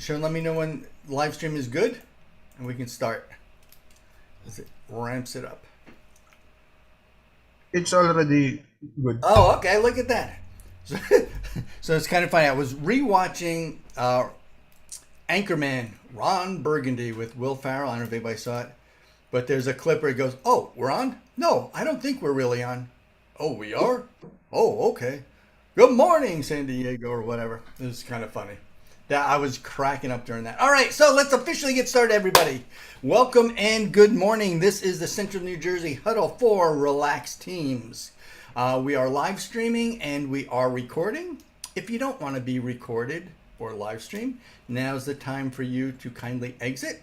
Sean, let me know when the live stream is good and we can start as it ramps it up. It's already good. Oh, okay. Look at that. So, so it's kind of funny. I was rewatching Anchorman, Ron Burgundy with Will Ferrell. I don't know if anybody saw it. But there's a clip where it goes, "Oh, we're on? No, I don't think we're really on. Oh, we are? Oh, okay. Good morning, San Diego," or whatever. It was kind of funny. That I was cracking up during that. All right, so let's officially get started, everybody. Welcome and good morning. This is the Central New Jersey Huddle for Relaxed Teams. We are live streaming and we are recording. If you don't want to be recorded or live stream, now's the time for you to kindly exit.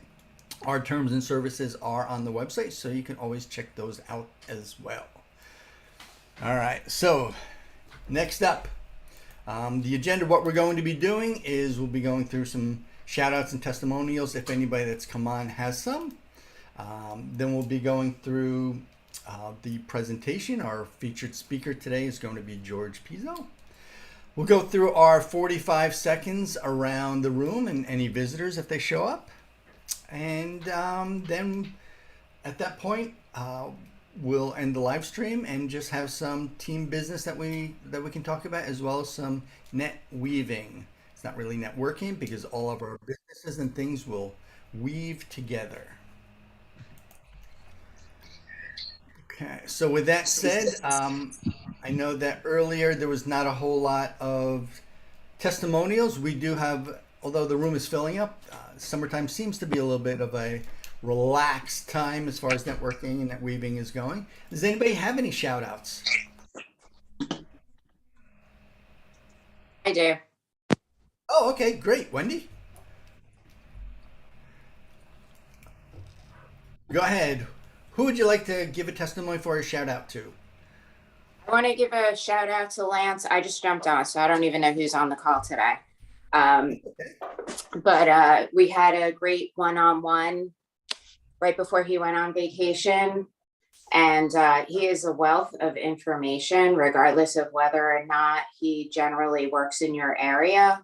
Our terms and services are on the website, so you can always check those out as well. All right, so next up, the agenda, what we're going to be doing is we'll be going through some shout outs and testimonials if anybody that's come on has some. Then we'll be going through the presentation. Our featured speaker today is going to be George Pizzo. We'll go through our 45 seconds around the room and any visitors if they show up. And then at that point, we'll end the live stream and just have some team business that we can talk about, as well as some net weaving. It's not really networking because all of our businesses and things will weave together. Okay, so with that said, I know that earlier there was not a whole lot of testimonials. We do have, although the room is filling up, summertime seems to be a little bit of a relaxed time as far as networking and net weaving is going. Does anybody have any shout outs? I do. Oh, okay, great. Wendy? Go ahead. Who would you like to give a testimony for or shout out to? I want to give a shout out to Lance. I just jumped on, so I don't even know who's on the call today. But we had a great one-on-one right before he went on vacation. And he is a wealth of information, regardless of whether or not he generally works in your area.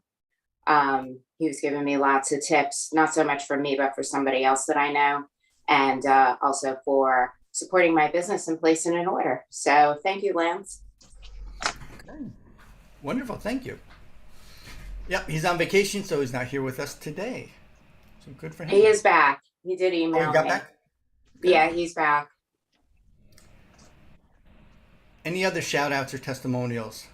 He was giving me lots of tips, not so much for me, but for somebody else that I know. And also for supporting my business and placing an order. So thank you, Lance. Okay. Wonderful. Thank you. Yep, he's on vacation, so he's not here with us today. So good for him. He is back. He did email he got me. Back? Okay. Yeah, he's back. Any other shout outs or testimonials?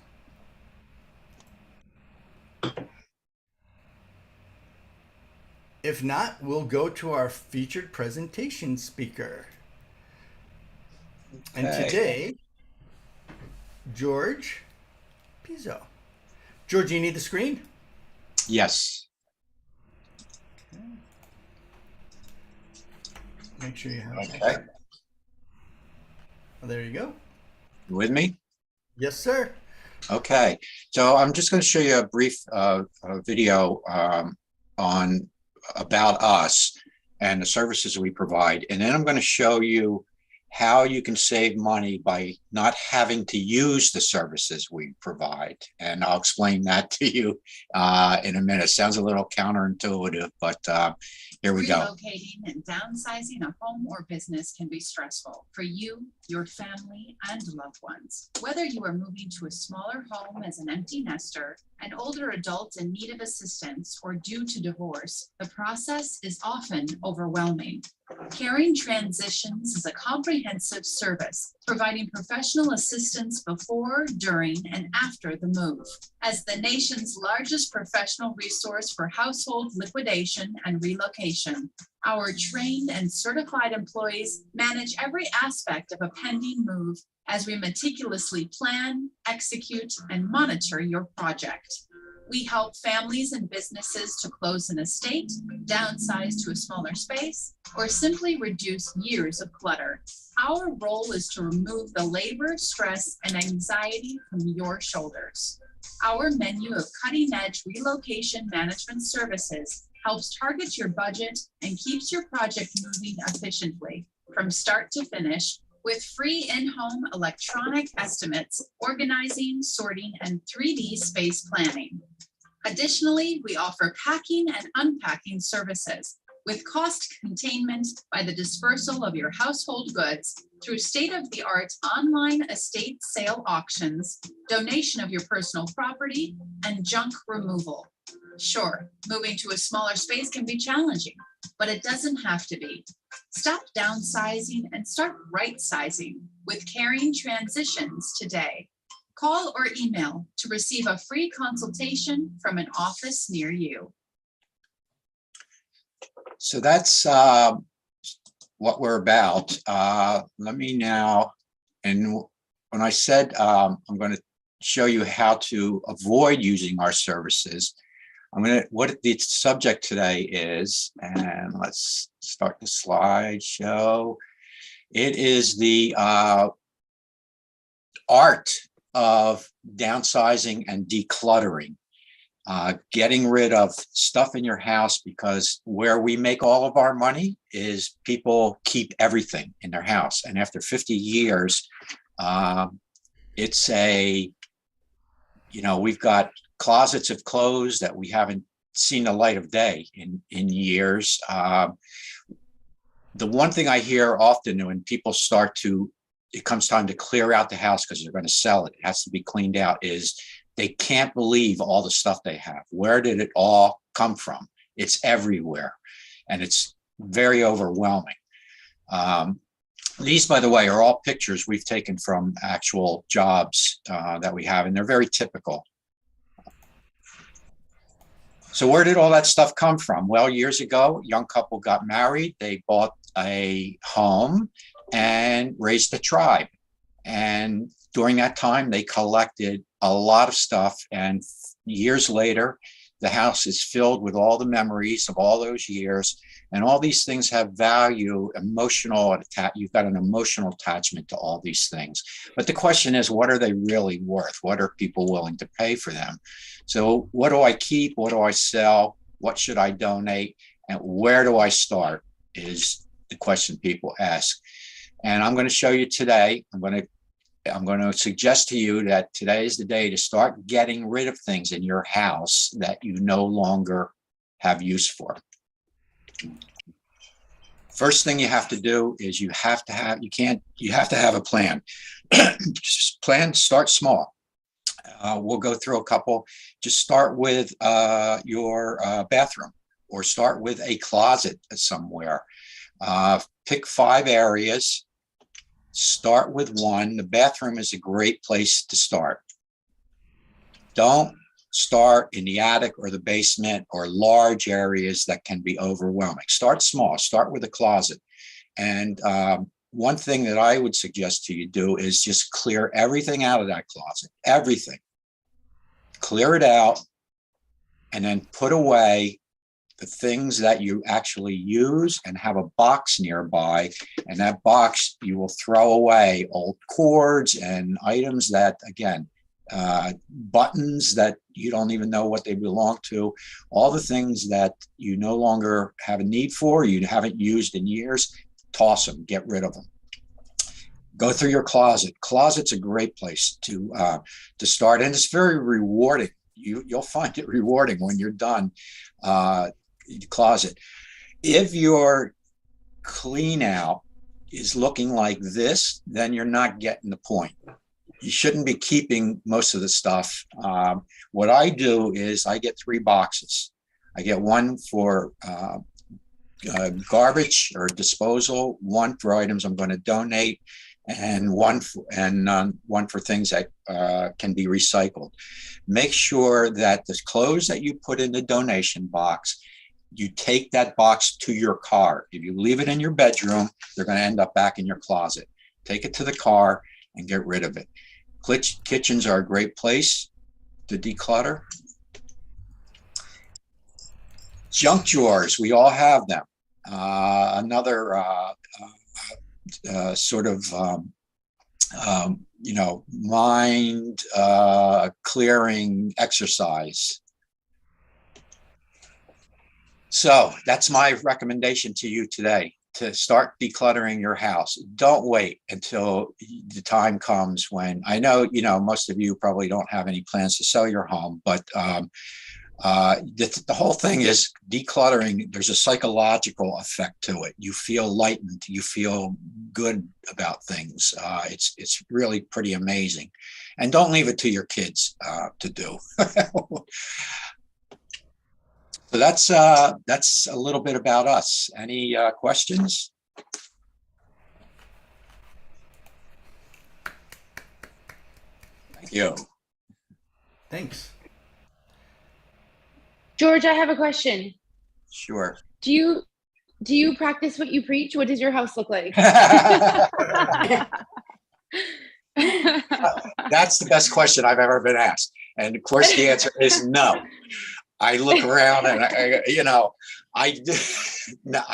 If not, we'll go to our featured presentation speaker. Okay. And today, George Pizzo. George, you need the screen? Yes. Okay. Make sure you have okay. That. Oh, there you go. You with me? Yes, sir. Okay. So I'm just going to show you a brief video on about us and the services we provide. And then I'm going to show you how you can save money by not having to use the services we provide. And I'll explain that to you in a minute. Sounds a little counterintuitive, but here we go. Relocating and downsizing a home or business can be stressful for you, your family, and loved ones. Whether you are moving to a smaller home as an empty nester, an older adult in need of assistance, or due to divorce, the process is often overwhelming. Caring Transitions is a comprehensive service providing professional assistance before, during, and after the move. As the nation's largest professional resource for household liquidation and relocation, our trained and certified employees manage every aspect of a pending move as we meticulously plan, execute, and monitor your project. We help families and businesses to close an estate, downsize to a smaller space, or simply reduce years of clutter. Our role is to remove the labor, stress, and anxiety from your shoulders. Our menu of cutting-edge relocation management services helps target your budget and keeps your project moving efficiently from start to finish with free in-home electronic estimates, organizing, sorting, and 3D space planning. Additionally, we offer packing and unpacking services with cost containment by the dispersal of your household goods through state-of-the-art online estate sale auctions, donation of your personal property, and junk removal. Sure, moving to a smaller space can be challenging, but it doesn't have to be. Stop downsizing and start right-sizing with Caring Transitions today. Call or email to receive a free consultation from an office near you. So that's what we're about. Let me now, and when I said I'm going to show you how to avoid using our services, what the subject today is, and let's start the slideshow. It is the art of downsizing and decluttering. Getting rid of stuff in your house, because where we make all of our money is people keep everything in their house. And after 50 years, it's we've got closets of clothes that we haven't seen the light of day in years. The one thing I hear often when people it comes time to clear out the house because they're going to sell it, it has to be cleaned out, is they can't believe all the stuff they have. Where did it all come from? It's everywhere, and it's very overwhelming. These, by the way, are all pictures we've taken from actual jobs that we have, and they're very typical. So where did all that stuff come from? Well, years ago, a young couple got married. They bought a home and raised a tribe. And during that time, they collected a lot of stuff. And years later, the house is filled with all the memories of all those years. And all these things have value, you've got an emotional attachment to all these things. But the question is, what are they really worth? What are people willing to pay for them? So what do I keep? What do I sell? What should I donate? And where do I start is the question people ask. And I'm going to show you today, I'm going to suggest to you that today is the day to start getting rid of things in your house that you no longer have use for. First thing you have to do is you have to have a plan. Just start small. We'll go through a couple. Just start with your bathroom, or start with a closet somewhere. Pick 5 areas. Start with one. The bathroom is a great place to start. Don't start in the attic or the basement or large areas that can be overwhelming. Start small. Start with a closet. And one thing that I would suggest to you do is just clear everything out of that closet. Everything. Clear it out, and then put away the things that you actually use, and have a box nearby. And that box, you will throw away old cords and items that, again, buttons that you don't even know what they belong to, all the things that you no longer have a need for, you haven't used in years, toss them, get rid of them. Go through your closet. Closet's a great place to start, and it's very rewarding. You'll find it rewarding when you're done. Closet. If your clean out is looking like this, then you're not getting the point. You shouldn't be keeping most of the stuff. What I do is I get 3 boxes. I get one for garbage or disposal, one for items I'm going to donate, and one for things that can be recycled. Make sure that the clothes that you put in the donation box, you take that box to your car. If you leave it in your bedroom, they're going to end up back in your closet. Take it to the car and get rid of it. Kitchens are a great place to declutter. Junk drawers, we all have them. Another sort of mind clearing exercise. So that's my recommendation to you today, to start decluttering your house. Don't wait until the time comes when, I know, most of you probably don't have any plans to sell your home, but The whole thing is decluttering. There's a psychological effect to it. You feel lightened. You feel good about things. It's really pretty amazing. And don't leave it to your kids to do. So that's a little bit about us. Any questions? Thank you. Thanks. George, I have a question. Sure. Do you practice what you preach? What does your house look like? That's the best question I've ever been asked. And of course, the answer is no. I look around and I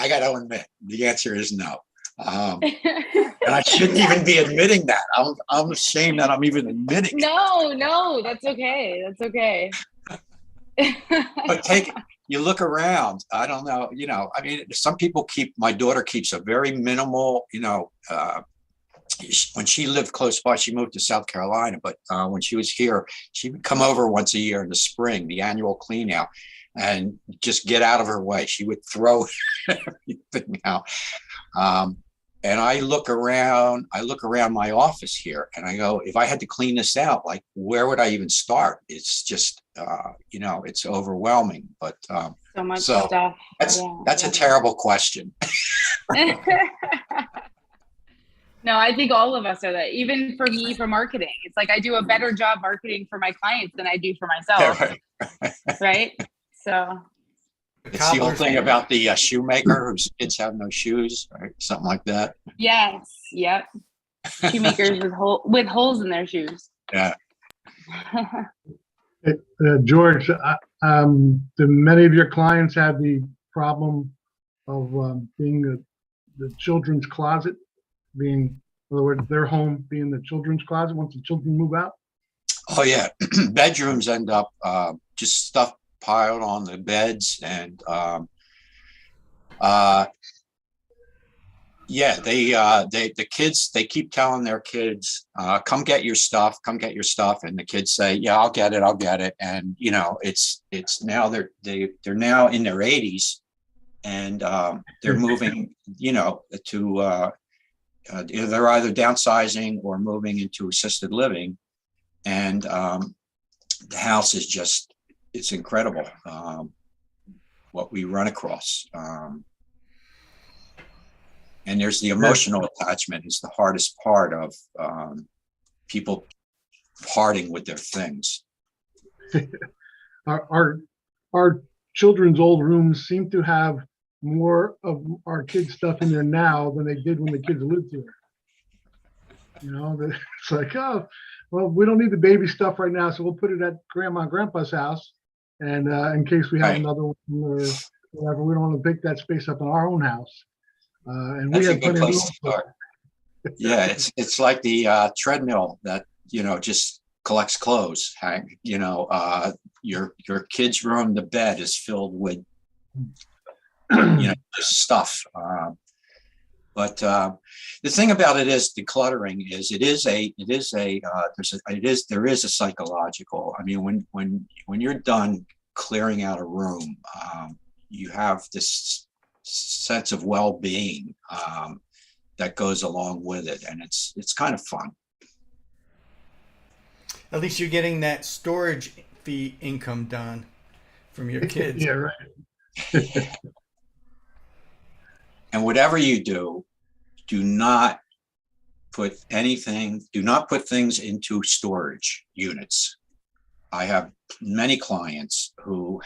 got to admit, the answer is no. And I shouldn't even be admitting that. I'm ashamed that I'm even admitting it. No, that's okay. That's okay. But you look around, I don't know, I mean, some people my daughter keeps a very minimal, when she lived close by, she moved to South Carolina, but when she was here, she would come over once a year in the spring, the annual clean out, and just get out of her way. She would throw everything out. And I look around my office here and I go, if I had to clean this out, like, where would I even start? It's just, it's overwhelming, but so much stuff. That's a terrible question. No, I think all of us are that. Even for me, for marketing, it's like I do a better job marketing for my clients than I do for myself. Right? So it's the old thing about the shoemaker whose kids have no shoes, right? Something like that. Yes. Yep. Shoemakers with holes in their shoes. Yeah. George, do many of your clients have the problem of being the children's closet? Being, in other words, their home being the children's closet once the children move out? Oh yeah, bedrooms end up just stuff piled on the beds, and the kids, they keep telling their kids, come get your stuff, and the kids say, yeah, I'll get it, and it's now they're now in their 80s, and they're moving, to they're either downsizing or moving into assisted living, and the house is just, it's incredible what we run across. And there's the emotional attachment is the hardest part of people parting with their things. Our children's old rooms seem to have more of our kids' stuff in there now than they did when the kids lived here. It's like, oh, well, we don't need the baby stuff right now, so we'll put it at grandma and grandpa's house, and in case we have another one or whatever, we don't want to pick that space up in our own house. And that's we a good place to start. Yeah, it's like the treadmill that just collects clothes. Your kid's room, the bed is filled with just stuff. But the thing about it is decluttering is there is a psychological. I mean, when you're done clearing out a room, you have this sense of well-being that goes along with it, and it's kind of fun. At least you're getting that storage fee income done from your kids. Yeah, right. And whatever you do not put things into storage units. I have many clients who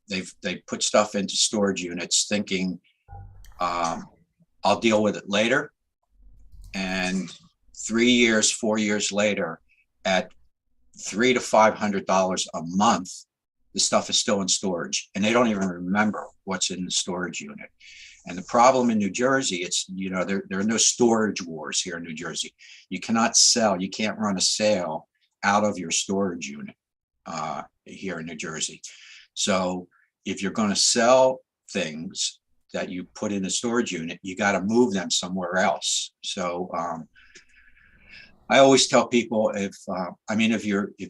they put stuff into storage units thinking, I'll deal with it later. And 3 years, 4 years later, at $300 to $500 a month, the stuff is still in storage, and they don't even remember what's in the storage unit. And the problem in New Jersey, it's, there are no storage wars here in New Jersey. You cannot sell, you can't run a sale out of your storage unit here in New Jersey. So if you're going to sell things that you put in a storage unit, you got to move them somewhere else. So I always tell people, if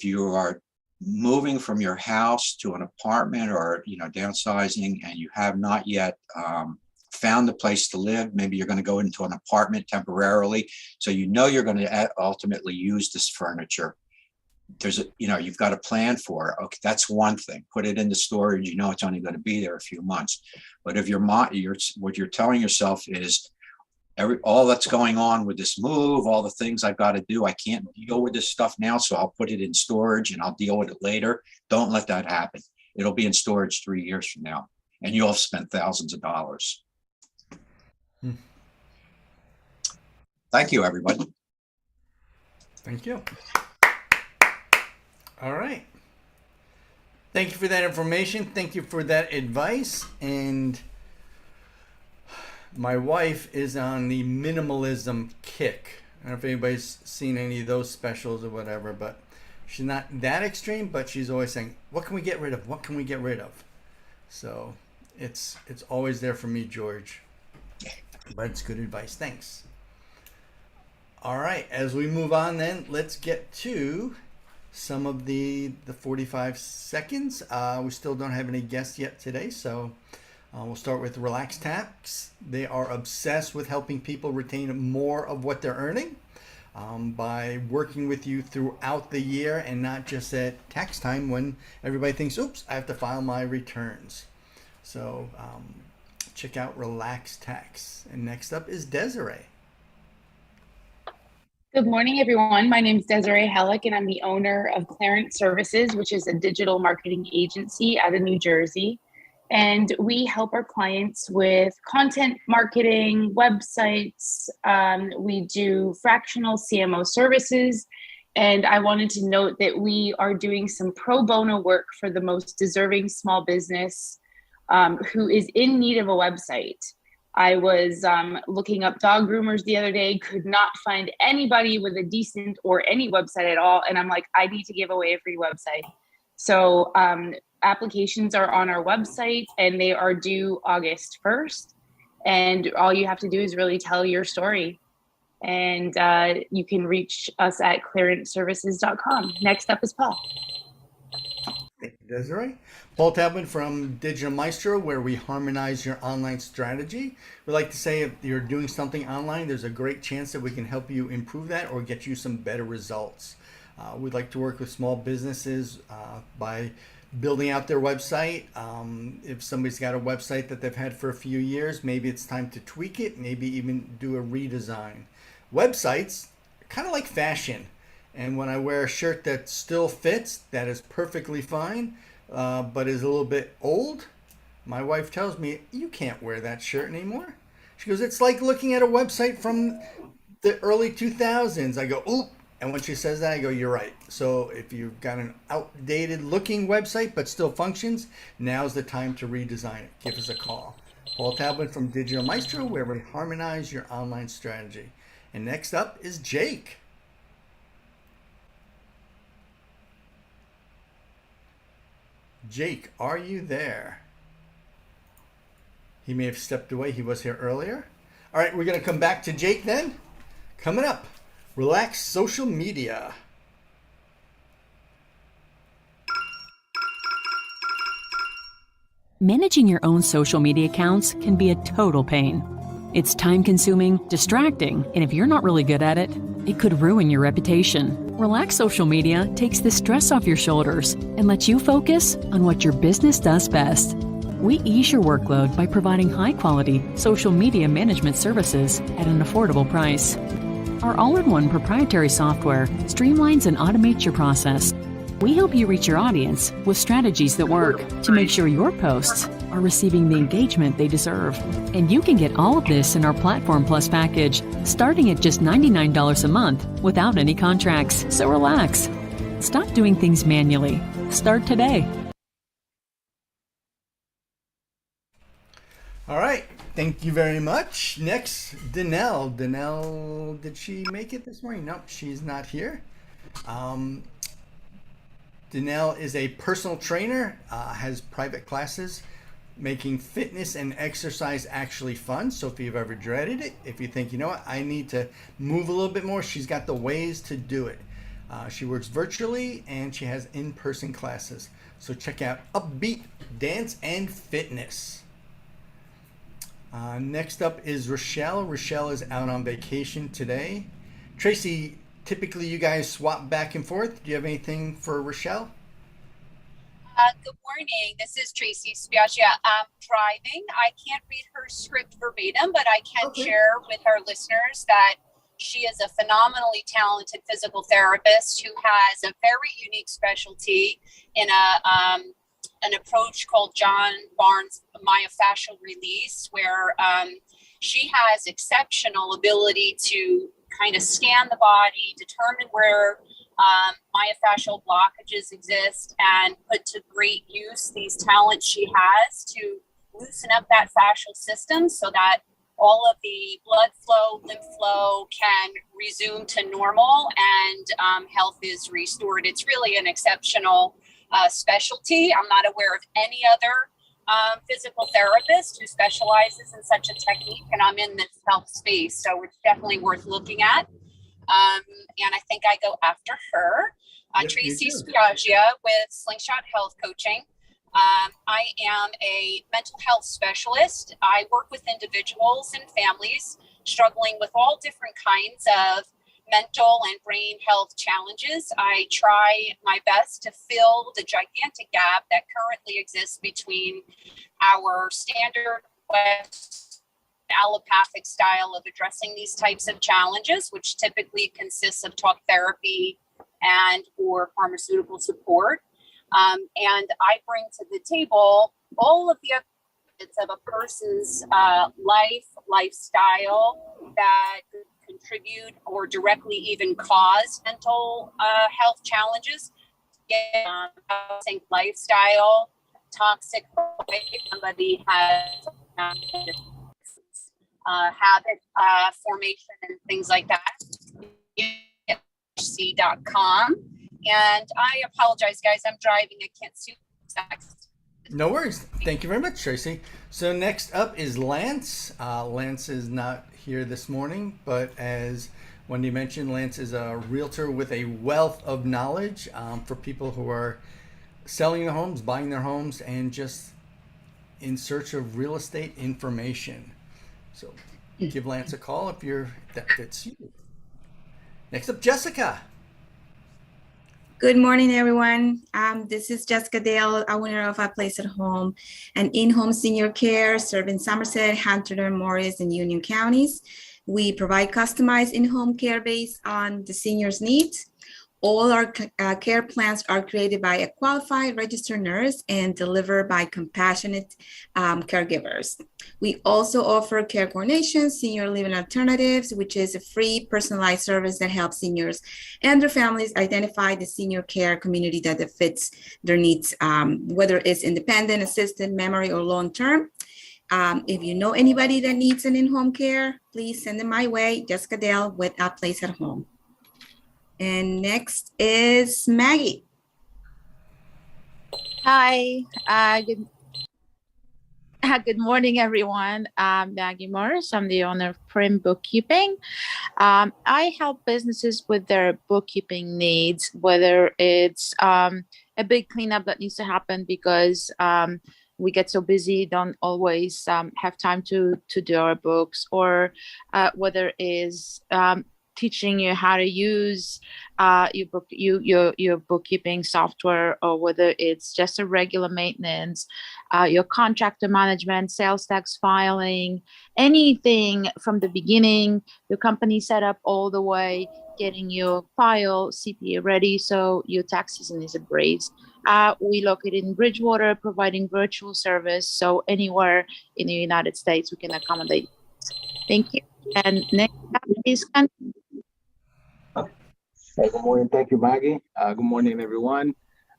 you are moving from your house to an apartment, or downsizing, and you have not yet found the place to live. Maybe you're going to go into an apartment temporarily, so you're going to ultimately use this furniture. You've got a plan for it. Okay, that's one thing. Put it into storage. It's only going to be there a few months. But if what you're telling yourself is, all that's going on with this move, all the things I've got to do, I can't deal with this stuff now, so I'll put it in storage and I'll deal with it later. Don't let that happen. It'll be in storage 3 years from now, and you'll have spent thousands of dollars. Thank you, everybody. Thank you. All right. Thank you for that information. Thank you for that advice. And my wife is on the minimalism kick. I don't know if anybody's seen any of those specials or whatever, but she's not that extreme, but she's always saying, what can we get rid of? What can we get rid of? So it's always there for me, George. But it's good advice. Thanks. All right. As we move on then, let's get to some of the 45 seconds. We still don't have any guests yet today, so we'll start with Relax Tax. They are obsessed with helping people retain more of what they're earning by working with you throughout the year, and not just at tax time when everybody thinks, oops, I have to file my returns. So check out Relax Tax. And next up is Desiree. Good morning, everyone. My name is Desiree Halleck, and I'm the owner of Clarence Services, which is a digital marketing agency out of New Jersey. And we help our clients with content marketing, websites. We do fractional CMO services. And I wanted to note that we are doing some pro bono work for the most deserving small business who is in need of a website. I was looking up dog groomers the other day, could not find anybody with a decent or any website at all. And I'm like, I need to give away a free website. So applications are on our website and they are due August 1st. And all you have to do is really tell your story. And you can reach us at clearanceservices.com. Next up is Paul. Thank you, Desiree. Paul Talbot from Digital Maestro, where we harmonize your online strategy. We like to say if you're doing something online, there's a great chance that we can help you improve that or get you some better results. We'd like to work with small businesses by building out their website. If somebody's got a website that they've had for a few years, maybe it's time to tweak it, maybe even do a redesign. Websites are kind of like fashion. And when I wear a shirt that still fits, that is perfectly fine, but is a little bit old, my wife tells me, you can't wear that shirt anymore. She goes, it's like looking at a website from the early 2000s. I go, ooh. And when she says that, I go, you're right. So if you've got an outdated looking website but still functions, now's the time to redesign it. Give us a call. Paul Talbot from Digital Maestro, where we harmonize your online strategy. And next up is Jake. Jake, are you there? He may have stepped away. He was here earlier. All right, we're going to come back to Jake then. Coming up, Relax Social Media. Managing your own social media accounts can be a total pain. It's time-consuming, distracting, and if you're not really good at it, it could ruin your reputation. Relax Social Media takes the stress off your shoulders and lets you focus on what your business does best. We ease your workload by providing high-quality social media management services at an affordable price. Our all-in-one proprietary software streamlines and automates your process. We help you reach your audience with strategies that work to make sure your posts are receiving the engagement they deserve. And you can get all of this in our Platform Plus package, starting at just $99 a month without any contracts. So relax. Stop doing things manually. Start today. All right. Thank you very much. Next, Danelle. Danelle, did she make it this morning? Nope, she's not here. Danelle is a personal trainer, has private classes, making fitness and exercise actually fun. So if you've ever dreaded it, if you think, you know what, I need to move a little bit more, she's got the ways to do it. She works virtually and she has in-person classes. So check out Upbeat Dance and Fitness. Next up is Rochelle. Rochelle is out on vacation today. Tracy, typically you guys swap back and forth. Do you have anything for Rochelle? Good morning. This is Tracy Spiaggia. I'm driving. I can't read her script verbatim, but I can share with our listeners that she is a phenomenally talented physical therapist who has a very unique specialty in an approach called John Barnes myofascial release, where she has exceptional ability to kind of scan the body, determine where myofascial blockages exist, and put to great use these talents she has to loosen up that fascial system so that all of the blood flow, lymph flow can resume to normal and health is restored. It's really an exceptional specialty. I'm not aware of any other physical therapist who specializes in such a technique, and I'm in this health space, so it's definitely worth looking at. And I think I go after her, Tracy Spiaggia with Slingshot Health Coaching. I am a mental health specialist. I work with individuals and families struggling with all different kinds of mental and brain health challenges. I try my best to fill the gigantic gap that currently exists between our standard West allopathic style of addressing these types of challenges, which typically consists of talk therapy and or pharmaceutical support. And I bring to the table all of the benefits of a person's lifestyle that could contribute or directly even cause mental health challenges. Toxic lifestyle, toxic life, somebody has habit formation and things like that. C.com. And I apologize, guys. I'm driving. I can't see text. No worries. Thank you very much, Tracy. So next up is Lance. Lance is not here this morning, but as Wendy mentioned, Lance is a realtor with a wealth of knowledge for people who are selling their homes, buying their homes, and just in search of real estate information. So give Lance a call if that fits you. Next up, Jessica. Good morning, everyone. This is Jessica Dale, owner of A Place at Home, an in-home senior care serving Somerset, Hampton, Morris, and Union counties. We provide customized in-home care based on the senior's needs. All our care plans are created by a qualified registered nurse and delivered by compassionate caregivers. We also offer care coordination, senior living alternatives, which is a free personalized service that helps seniors and their families identify the senior care community that fits their needs, whether it's independent, assisted, memory, or long-term. If you know anybody that needs an in-home care, please send them my way, Jessica Dale with A Place at Home. And next is Maggie. Hi, good morning, everyone. I'm Maggie Morris. I'm the owner of Prim Bookkeeping. I help businesses with their bookkeeping needs, whether it's a big cleanup that needs to happen because we get so busy, don't always have time to do our books, or whether it's teaching you how to use your bookkeeping software, or whether it's just a regular maintenance, your contractor management, sales tax filing, anything from the beginning, your company setup all the way, getting your file CPA ready so your tax season is a breeze. We located in Bridgewater, providing virtual service, so anywhere in the United States we can accommodate. Thank you. And next up is Hey, good morning. Thank you, Maggie. Good morning, everyone.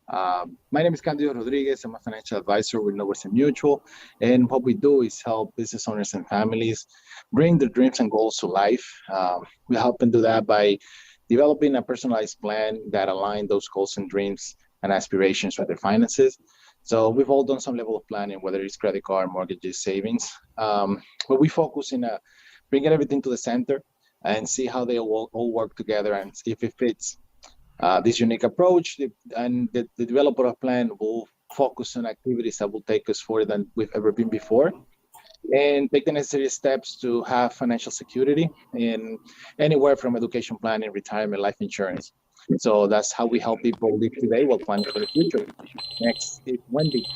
My name is Candido Rodriguez. I'm a financial advisor with Northwestern Mutual. And what we do is help business owners and families bring their dreams and goals to life. We help them do that by developing a personalized plan that aligns those goals and dreams and aspirations with their finances. So we've all done some level of planning, whether it's credit card, mortgages, savings. But we focus in bringing everything to the center and see how they all work together and see if it fits. This unique approach and the developer of plan will focus on activities that will take us further than we've ever been before, and take the necessary steps to have financial security in anywhere from education planning, retirement, life insurance. So that's how we help people live today while planning for the future. Next is Wendy.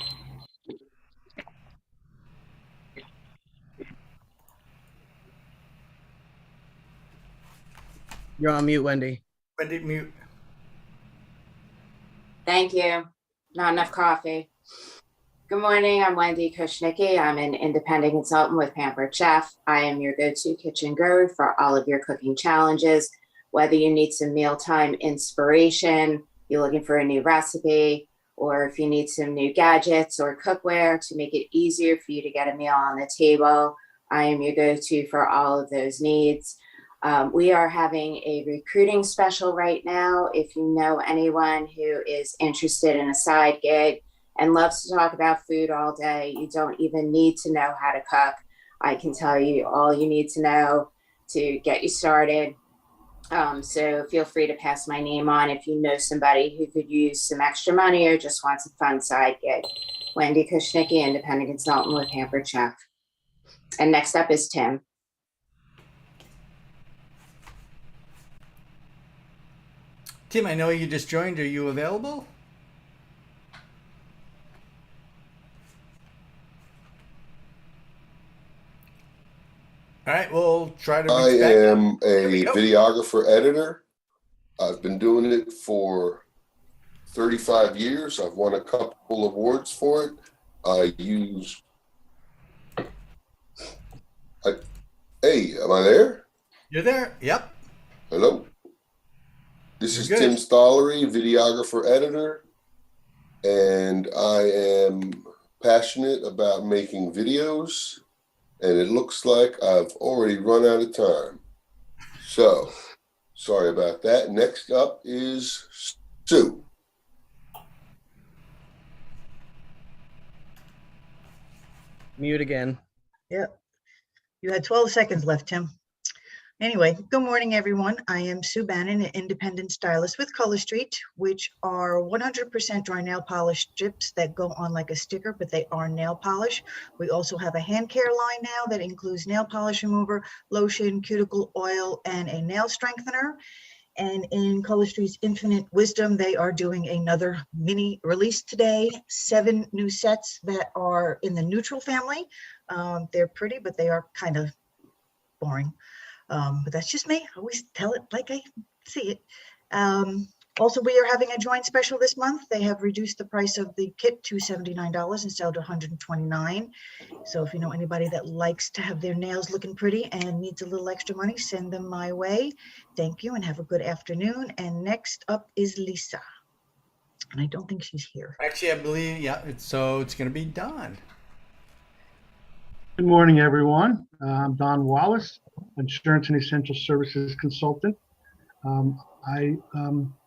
You're on mute, Wendy. Wendy, mute. Thank you. Not enough coffee. Good morning. I'm Wendy Kushnicki. I'm an independent consultant with Pampered Chef. I am your go-to kitchen guru for all of your cooking challenges. Whether you need some mealtime inspiration, you're looking for a new recipe, or if you need some new gadgets or cookware to make it easier for you to get a meal on the table, I am your go-to for all of those needs. We are having a recruiting special right now. If you know anyone who is interested in a side gig and loves to talk about food all day, you don't even need to know how to cook. I can tell you all you need to know to get you started. So feel free to pass my name on if you know somebody who could use some extra money or just wants a fun side gig. Wendy Kushnicki, independent consultant with Pampered Chef. And next up is Tim. Tim, I know you just joined. Are you available? All right, we'll try to. I am a videographer editor. I've been doing it for 35 years. I've won a couple awards for it. Hey, am I there? You're there? Yep. Hello. This is good. Tim Stollery, videographer editor, and I am passionate about making videos, and it looks like I've already run out of time. So, sorry about that. Next up is Sue. Mute again. Yep. You had 12 seconds left, Tim. Anyway, good morning, everyone. I am Sue Bannon, an independent stylist with Color Street, which are 100% dry nail polish strips that go on like a sticker, but they are nail polish. We also have a hand care line now that includes nail polish remover, lotion, cuticle oil, and a nail strengthener. And in Color Street's infinite wisdom, they are doing another mini release today, 7 new sets that are in the neutral family. They're pretty, but they are kind of boring. But that's just me. I always tell it like I see it. Also, we are having a joint special this month. They have reduced the price of the kit to $79 instead of $129. So if you know anybody that likes to have their nails looking pretty and needs a little extra money, send them my way. Thank you and have a good afternoon. And next up is Lisa. And I don't think she's here. Actually, I believe, yeah, it's going to be Don. Good morning, everyone. I'm Don Wallace, Insurance and Essential Services Consultant. I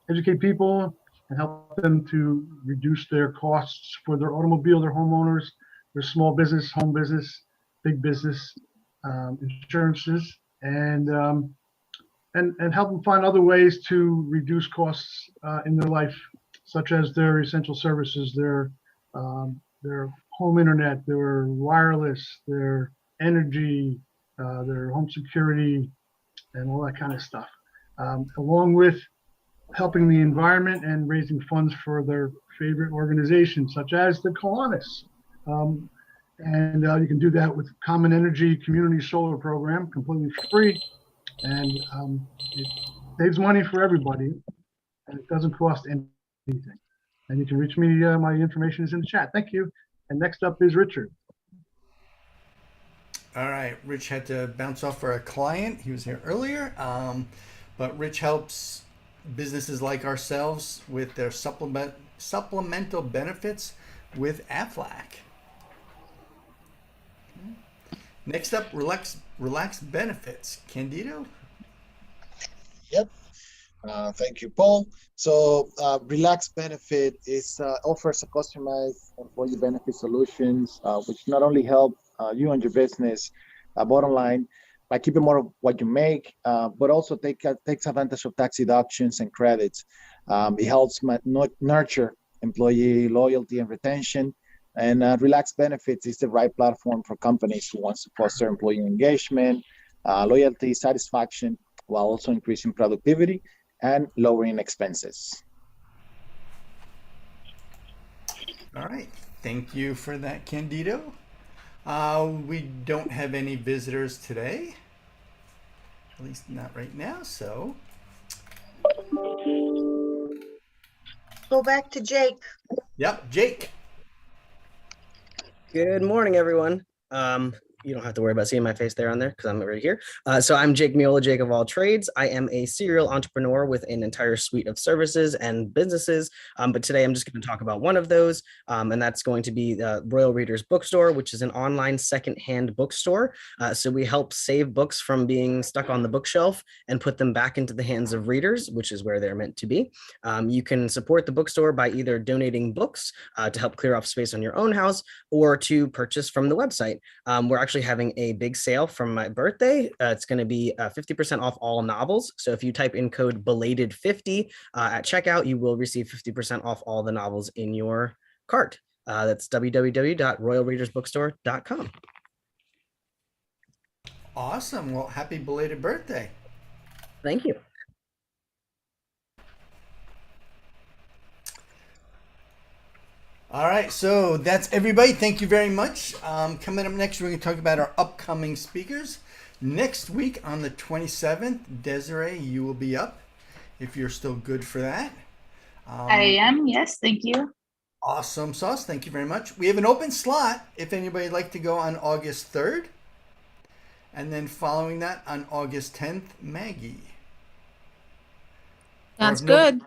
educate people and help them to reduce their costs for their automobile, their homeowners, their small business, home business, big business insurances, and help them find other ways to reduce costs in their life, such as their essential services, their home internet, their wireless, their energy, their home security, and all that kind of stuff, along with helping the environment and raising funds for their favorite organizations, such as the Kiwanis. And you can do that with Common Energy Community Solar Program, completely free, and it saves money for everybody, and it doesn't cost anything. And you can reach me, my information is in the chat. Thank you. And next up is Richard. All right, Rich had to bounce off for a client. He was here earlier, but Rich helps businesses like ourselves with their supplemental benefits with Aflac. Next up, Relax Benefits. Candido? Yep. Thank you, Paul. So Relax Benefit offers a customized employee benefit solutions, which not only help you and your business bottom line, by keeping more of what you make, but also takes advantage of tax deductions and credits. It helps nurture employee loyalty and retention. And Relaxed Benefits is the right platform for companies who wants to foster employee engagement, loyalty, satisfaction, while also increasing productivity and lowering expenses. All right. Thank you for that, Candido. We don't have any visitors today, at least not right now. So Go back to Jake. yep, Jake. Good morning, everyone. You don't have to worry about seeing my face there on there because I'm already here. So I'm Jake Miola, Jake of all trades. I am a serial entrepreneur with an entire suite of services and businesses. But today I'm just going to talk about one of those, and that's going to be the Royal Readers Bookstore, which is an online secondhand bookstore. So we help save books from being stuck on the bookshelf and put them back into the hands of readers, which is where they're meant to be. You can support the bookstore by either donating books to help clear off space on your own house or to purchase from the website. We're actually having a big sale from my birthday. It's going to be 50% off all novels. So if you type in code belated50 at checkout, you will receive 50% off all the novels in your cart. That's www.royalreadersbookstore.com. Awesome. Well, happy belated birthday. Thank you. All right, so that's everybody. Thank you very much. Coming up next, we're going to talk about our upcoming speakers. Next week on the 27th, Desiree, you will be up if you're still good for that. I am, yes, thank you. Awesome sauce. Thank you very much. We have an open slot if anybody would like to go on August 3rd. And then following that on August 10th, Maggie. Sounds good.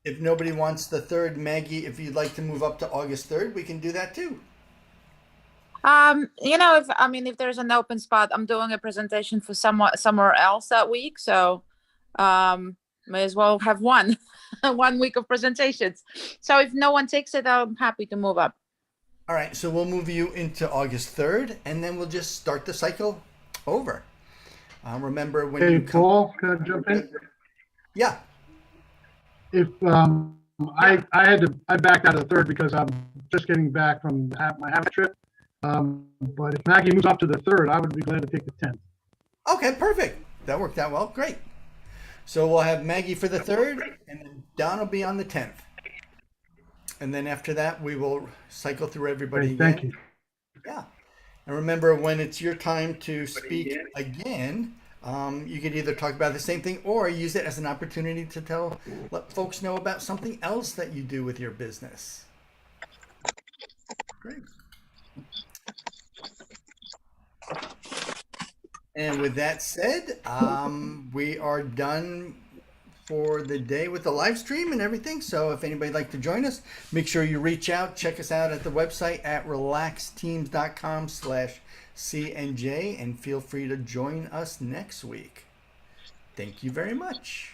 If nobody wants the 3rd, Maggie, if you'd like to move up to August 3rd, we can do that too. If there's an open spot, I'm doing a presentation for somewhere else that week, so may as well have one week of presentations. So if no one takes it, I'm happy to move up. All right, so we'll move you into August 3rd, and then we'll just start the cycle over. Remember when Hey, you come. Paul, can I jump in? Yeah. If I backed out of the 3rd because I'm just getting back from my Hawaii trip. But if Maggie moves up to the 3rd, I would be glad to take the 10th. Okay, perfect. That worked out well. Great. So we'll have Maggie for the 3rd, and then Don will be on the 10th. And then after that, we will cycle through everybody again. Thank you. Yeah. And remember, when it's your time to speak again, you can either talk about the same thing or use it as an opportunity to let folks know about something else that you do with your business. Great. And with that said, we are done for the day with the live stream and everything. So if anybody'd like to join us, make sure you reach out. Check us out at the website at relaxteams.com/CNJ and feel free to join us next week. Thank you very much.